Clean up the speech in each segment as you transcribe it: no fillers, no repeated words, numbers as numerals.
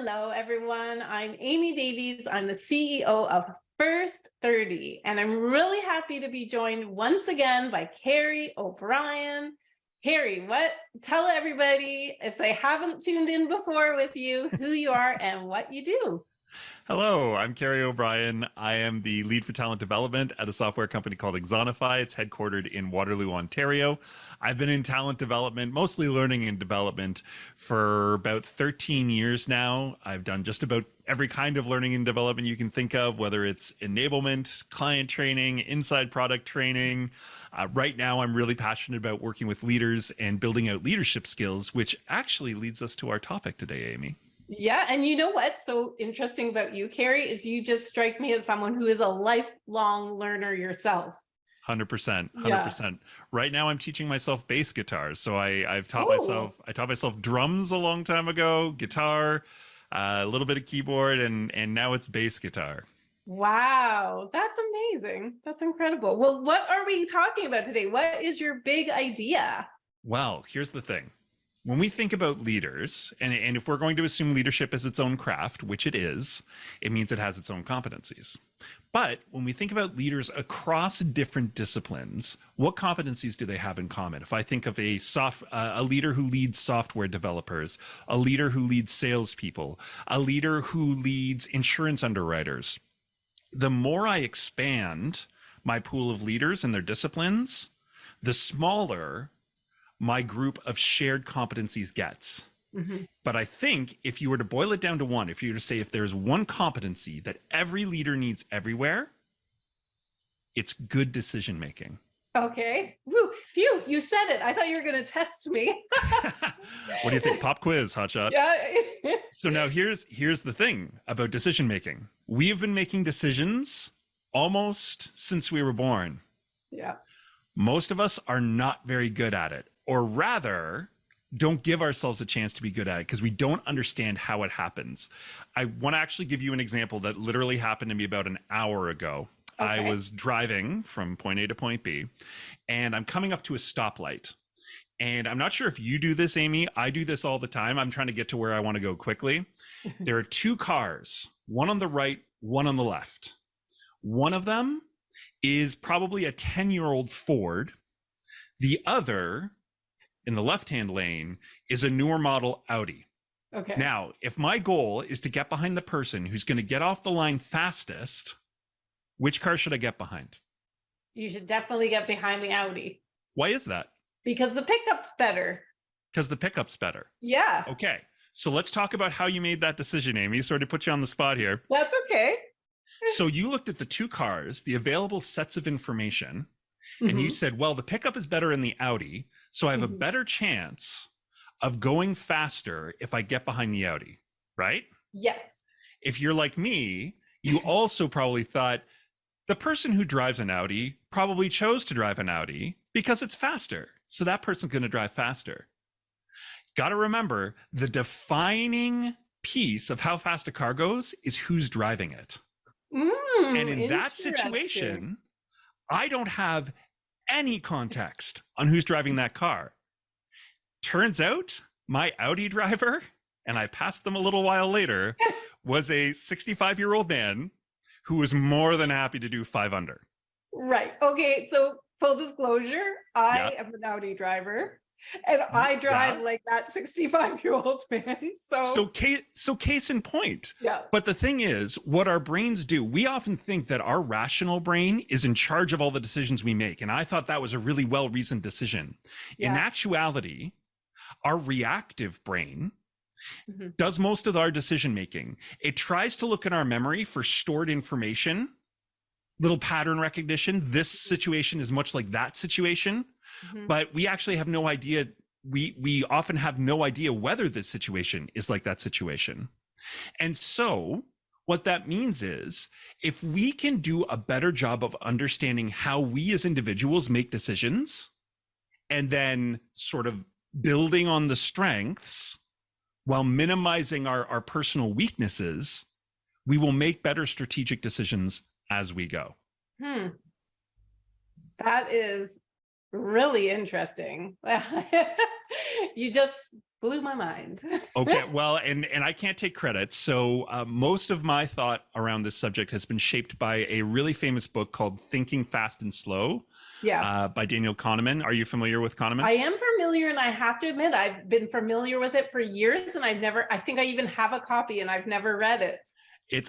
Hello, everyone. I'm Amy Davies. I'm the CEO of First 30, and I'm really happy to be joined once again by Carrie O'Brien. Carrie, tell everybody, if they haven't tuned in before with you, who you are and what you do. Hello, I'm Carrie O'Brien. I am the lead for talent development at a software company called Exonify. It's headquartered in Waterloo, Ontario. I've been in talent development, mostly learning and development, for about 13 years now. I've done just about every kind of learning and development you can think of, whether it's enablement, client training, inside product training. Right now, I'm really passionate about working with leaders and building out leadership skills, which actually leads us to our topic today, Amy. Yeah, and you know what's so interesting about you, Carrie, is you just strike me as someone who is a lifelong learner yourself. 100%, Yeah. 100%. Right now, I'm teaching myself bass guitar. So I've taught Oh, myself drums a long time ago, guitar, a little bit of keyboard, and now it's bass guitar. wow. That's amazing. That's incredible. Well, what are we talking about today? What is your big idea? Well, here's the thing. When we think about leaders, and if we're going to assume leadership is its own craft, which it is, it means it has its own competencies. But when we think about leaders across different disciplines, what competencies do they have in common? If I think of a leader who leads software developers, a leader who leads salespeople, a leader who leads insurance underwriters, the more I expand my pool of leaders and their disciplines, the smaller my group of shared competencies gets. Mhm. But I think if you were to boil it down to one, if you were to say if there's one competency that every leader needs everywhere, it's good decision making. Okay. Woo, phew, you said it. I thought you were going to test me. What do you think? Pop quiz, hotshot. Yeah. So now here's the thing about decision making. We have been making decisions almost since we were born. Yeah. Most of us are not very good at it, or rather don't give ourselves a chance to be good at it because we don't understand how it happens. I want to actually give you an example that literally happened to me about an hour ago. Okay. I was driving from point A to point B, and I'm coming up to a stoplight. And I'm not sure if you do this, Amy. I do this all the time. I'm trying to get to where I want to go quickly. There are two cars, one on the right, one on the left. One of them is probably a 10-year-old Ford. The other, in the left-hand lane, is a newer model Audi. Okay. Now, if my goal is to get behind the person who's going to get off the line fastest, which car should I get behind? You should definitely get behind the Audi Why is that? because the pickup's better. Because the pickup's better. Yeah. Okay, so let's talk about how you made that decision, Amy. Sort of put you on the spot here. That's okay. So you looked at the two cars, the available sets of information, and you said, well, the pickup is better in the Audi, so I have a better chance of going faster if I get behind the Audi, right? Yes. If you're like me, you also probably thought the person who drives an Audi probably chose to drive an Audi because it's faster. So that person's going to drive faster. Got to remember, the defining piece of how fast a car goes is who's driving it. And in that situation, I don't have any context on who's driving that car. Turns out my Audi driver, and I passed them a little while later, was a 65-year-old man who was more than happy to do 5 under. Right. Okay. So full disclosure, I am an Audi driver and I drive like that 65-year-old man. So case in point. Yeah. But the thing is, what our brains do, we often think that our rational brain is in charge of all the decisions we make. And I thought that was a really well-reasoned decision. Yeah. In actuality, our reactive brain does most of our decision making. It tries to look in our memory for stored information, little pattern recognition. This situation is much like that situation, but we actually have no idea. We often have no idea whether this situation is like that situation. And so what that means is if we can do a better job of understanding how we as individuals make decisions and then sort of building on the strengths while minimizing our personal weaknesses, we will make better strategic decisions as we go. That is really interesting. You just blew my mind. Okay, well, and I can't take credit. So most of my thought around this subject has been shaped by a really famous book called Thinking Fast and Slow Yeah. by Daniel Kahneman. Are you familiar with Kahneman? I am familiar, and I have to admit, I've been familiar with it for years, and I think I even have a copy, and I've never read it.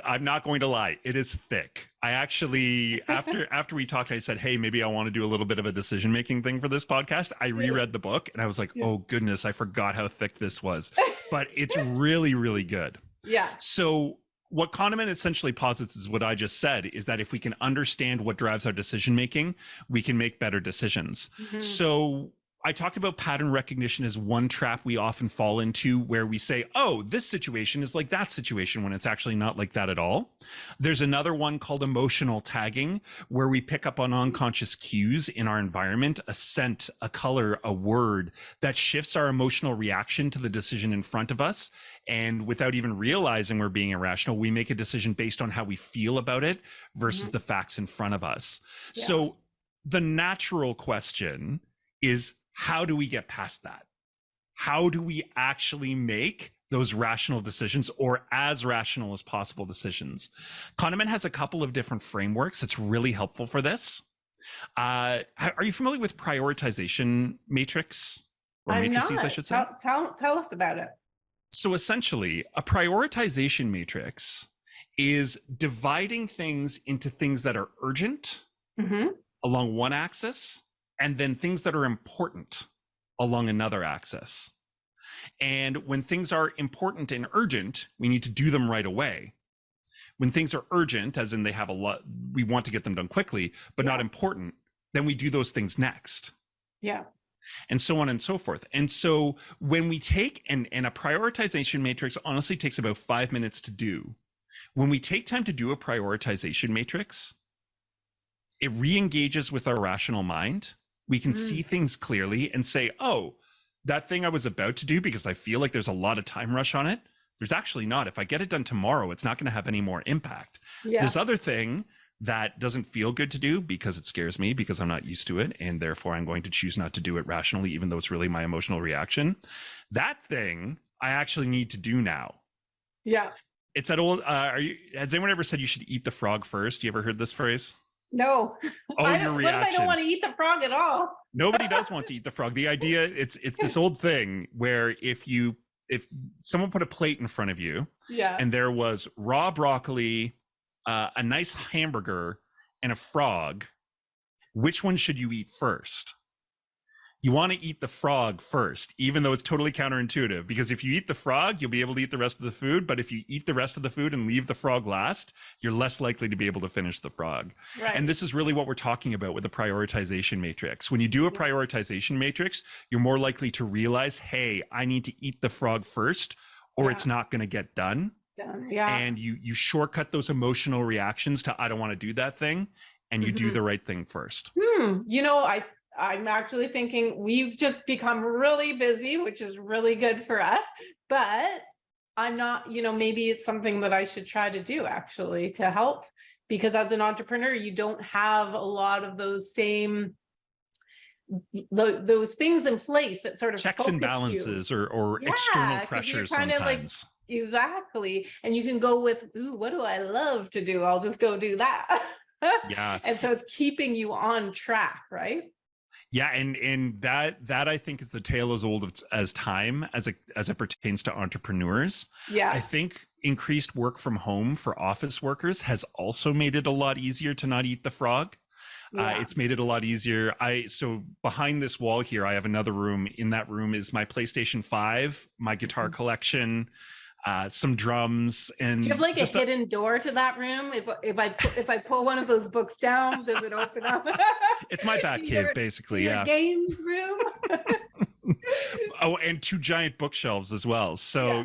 I'm not going to lie, it is thick. I actually, after we talked, I said, hey, maybe I want to do a little bit of a decision-making thing for this podcast. I reread the book and I was like, oh goodness, I forgot how thick this was. But it's really, really good. Yeah. So what Kahneman essentially posits is what I just said, is that if we can understand what drives our decision-making, we can make better decisions. Mm-hmm. So I talked about pattern recognition as one trap we often fall into, where we say, oh, this situation is like that situation, when it's actually not like that at all. There's another one called emotional tagging, where we pick up on unconscious cues in our environment, a scent, a color, a word that shifts our emotional reaction to the decision in front of us. And without even realizing we're being irrational, we make a decision based on how we feel about it versus the facts in front of us. Yes. So the natural question is, how do we get past that? How do we actually make those rational decisions, or as rational as possible decisions? Kahneman has a couple of different frameworks that's really helpful for this. Are you familiar with prioritization matrix? Or matrices, I should say? Tell us about it. So essentially, a prioritization matrix is dividing things into things that are urgent along one axis, and then things that are important along another axis. And when things are important and urgent, we need to do them right away. When things are urgent, as in they have a lot, we want to get them done quickly, but not important, then we do those things next. Yeah. And so on and so forth. And so when we take, and a prioritization matrix honestly takes about 5 minutes to do. When we take time to do a prioritization matrix, it re-engages with our rational mind. We can see things clearly and say, oh, that thing I was about to do because I feel like there's a lot of time rush on it, there's actually not. If I get it done tomorrow, it's not going to have any more impact. Yeah. This other thing that doesn't feel good to do because it scares me, because I'm not used to it, and therefore I'm going to choose not to do it rationally, even though it's really my emotional reaction. That thing I actually need to do now. Yeah. It's that old, has anyone ever said you should eat the frog first? You ever heard this phrase? No. Oh, your reaction. What if I don't want to eat the frog at all? Nobody does want to eat the frog. The idea, it's this old thing where if someone put a plate in front of you, and there was raw broccoli, a nice hamburger, and a frog, which one should you eat first? You want to eat the frog first, even though it's totally counterintuitive, because if you eat the frog, you'll be able to eat the rest of the food. But if you eat the rest of the food and leave the frog last, you're less likely to be able to finish the frog. Right. And this is really what we're talking about with the prioritization matrix. When you do a prioritization matrix, you're more likely to realize, hey, I need to eat the frog first, or it's not going to get done. Yeah. And you shortcut those emotional reactions to, I don't want to do that thing. And you do the right thing first. You know, I'm actually thinking we've just become really busy, which is really good for us, but I'm not, maybe it's something that I should try to do actually to help, because as an entrepreneur, you don't have a lot of those same, those things in place that sort of checks and balances or external pressures sometimes. Exactly. And you can go with, ooh, what do I love to do? I'll just go do that. Yeah. And so it's keeping you on track, right? Yeah, and that I think is the tale as old as time as it pertains to entrepreneurs. Yeah, I think increased work from home for office workers has also made it a lot easier to not eat the frog. Yeah. It's made it a lot easier. So behind this wall here, I have another room. In that room is my PlayStation 5, my guitar collection, some drums, and do you have like a hidden door to that room? If I pull one of those books down, does it open up? It's my bat cave, basically. Your games room. Oh, and 2 giant bookshelves as well. So,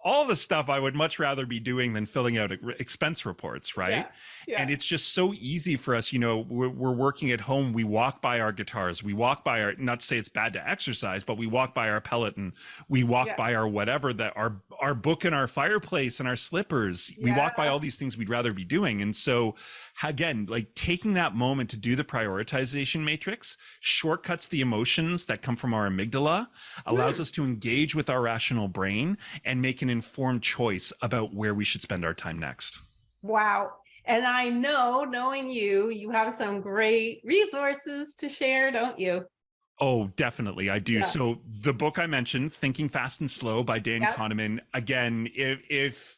all the stuff I would much rather be doing than filling out expense reports, right? Yeah. Yeah. And it's just so easy for us. We're working at home. We walk by our guitars. We walk by our, not to say it's bad to exercise, but we walk by our pellet, and we walk by our whatever, that our book in our fireplace and our slippers. We walk by all these things we'd rather be doing. And so again, like taking that moment to do the prioritization matrix shortcuts the emotions that come from our amygdala, allows us to engage with our rational brain and make an informed choice about where we should spend our time next. Wow. And I know, knowing you, you have some great resources to share, don't you? Oh, definitely. I do. Yeah. So the book I mentioned, Thinking Fast and Slow by Dan Yep. Kahneman, again, if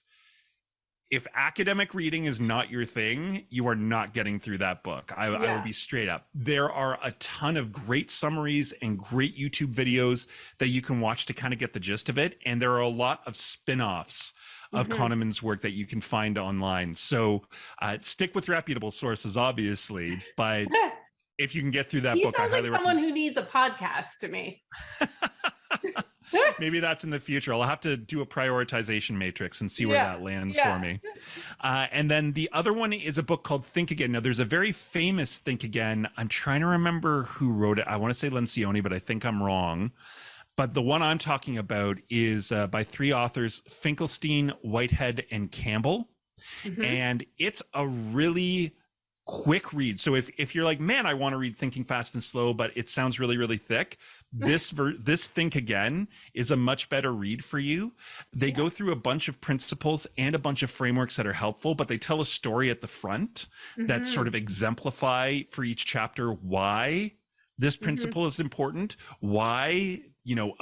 academic reading is not your thing, you are not getting through that book. I will be straight up. There are a ton of great summaries and great YouTube videos that you can watch to kind of get the gist of it. And there are a lot of spin-offs of Kahneman's work that you can find online. So stick with reputable sources, obviously, but if you can get through that book, I highly recommend. Someone who needs a podcast to me. Maybe that's in the future. I'll have to do a prioritization matrix and see where that lands for me. And then the other one is a book called Think Again. Now, there's a very famous Think Again. I'm trying to remember who wrote it. I want to say Lencioni, but I think I'm wrong. But the one I'm talking about is by 3 authors, Finkelstein, Whitehead, and Campbell. And it's a really quick read. So if you're like, man, I want to read Thinking Fast and Slow, but it sounds really, really thick, this Think Again is a much better read for you. They go through a bunch of principles and a bunch of frameworks that are helpful, but they tell a story at the front that sort of exemplify for each chapter why this principle is important, why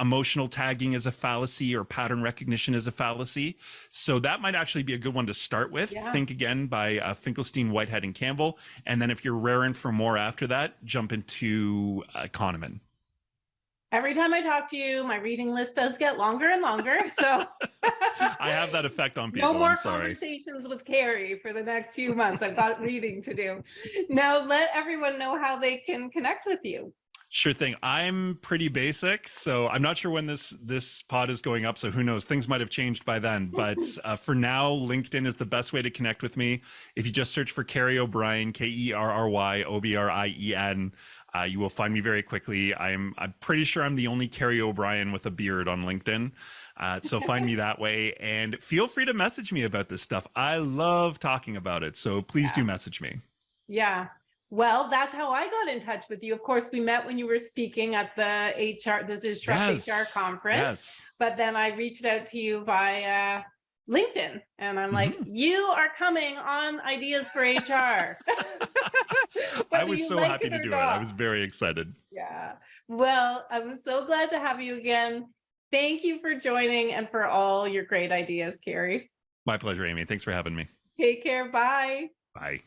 emotional tagging is a fallacy or pattern recognition is a fallacy. So that might actually be a good one to start with. Think Again by Finkelstein, Whitehead, and Campbell. And then if you're raring for more after that, jump into Kahneman. Every time I talk to you, my reading list does get longer and longer. So I have that effect on people. No more conversations with Carrie for the next few months. I've got reading to do. Now let everyone know how they can connect with you. Sure thing. I'm pretty basic, so I'm not sure when this pod is going up, so who knows? Things might have changed by then. But for now, LinkedIn is the best way to connect with me. If you just search for Kerry O'Brien, KerryObrien, you will find me very quickly. I'm pretty sure I'm the only Kerry O'Brien with a beard on LinkedIn. So find me that way, and feel free to message me about this stuff. I love talking about it, so please do message me. Yeah. Well, that's how I got in touch with you. Of course, we met when you were speaking at the This Is Trust HR conference. But then I reached out to you via LinkedIn, and I'm like, you are coming on Ideas for HR. I was so happy to do it. I was very excited. Yeah. Well, I'm so glad to have you again. Thank you for joining and for all your great ideas, Carrie. My pleasure, Amy. Thanks for having me. Take care. Bye. Bye.